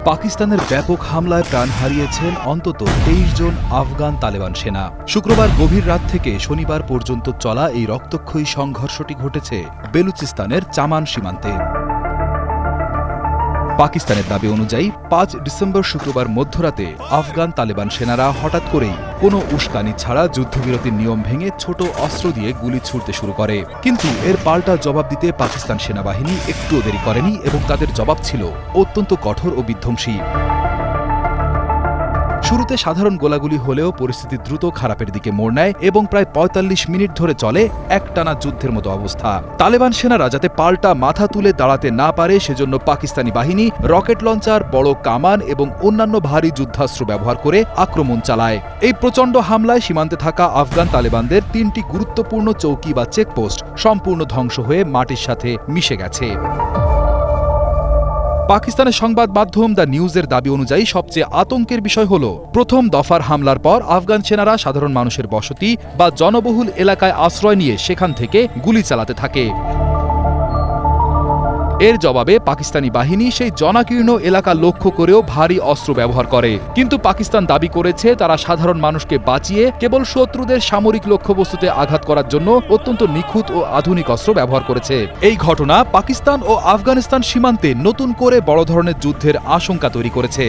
পাকিস্তানের ব্যাপক হামলায় প্রাণ হারিয়েছেন অন্তত 23 জন আফগান তালেবান সেনা। শুক্রবার গভীর রাত থেকে শনিবার পর্যন্ত চলা এই রক্তক্ষয়ী সংঘর্ষটি ঘটেছে বেলুচিস্তানের চামান সীমান্তে। পাকিস্তানের দাবি অনুযায়ী 5 ডিসেম্বর শুক্রবার মধ্যরাতে আফগান তালেবান সেনারা হঠাৎ করেই কোনো উস্কানি ছাড়া যুদ্ধবিরতির নিয়ম ভেঙে ছোট অস্ত্র দিয়ে গুলি ছুড়তে শুরু করে। কিন্তু এর পাল্টা জবাব দিতে পাকিস্তান সেনাবাহিনী একটুও দেরি করেনি এবং তাদের জবাব ছিল অত্যন্ত কঠোর ও বিধ্বংসী। শুরুতে সাধারণ গোলাগুলি হলেও পরিস্থিতি দ্রুত খারাপের দিকে মোড় নেয় এবং প্রায় ৪৫ মিনিট ধরে চলে একটানা যুদ্ধের মতো অবস্থা। তালেবান সেনারা যাতে পাল্টা মাথা তুলে দাঁড়াতে না পারে সেজন্য পাকিস্তানি বাহিনী রকেট লঞ্চার, বড় কামান এবং অন্যান্য ভারী যুদ্ধাস্ত্র ব্যবহার করে আক্রমণ চালায়। এই প্রচণ্ড হামলায় সীমান্তে থাকা আফগান তালেবানদের ৩টি গুরুত্বপূর্ণ চৌকি বা চেকপোস্ট সম্পূর্ণ ধ্বংস হয়ে মাটির সাথে মিশে গেছে। পাকিস্তানের সংবাদ মাধ্যম দ্য নিউজের দাবি অনুযায়ী সবচেয়ে আতঙ্কের বিষয় হল প্রথম দফার হামলার পর আফগান সেনারা সাধারণ মানুষের বসতি বা জনবহুল এলাকায় আশ্রয় নিয়ে সেখান থেকে গুলি চালাতে থাকে। এর জবাবে পাকিস্তানি বাহিনী সেই জনাকীর্ণ এলাকা লক্ষ্য করেও ভারী অস্ত্র ব্যবহার করে। কিন্তু পাকিস্তান দাবি করেছে তারা সাধারণ মানুষকে বাঁচিয়ে কেবল শত্রুদের সামরিক লক্ষ্যবস্তুতে আঘাত করার জন্য অত্যন্ত নিখুঁত ও আধুনিক অস্ত্র ব্যবহার করেছে। এই ঘটনা পাকিস্তান ও আফগানিস্তান সীমান্তে নতুন করে বড় ধরনের যুদ্ধের আশঙ্কা তৈরি করেছে।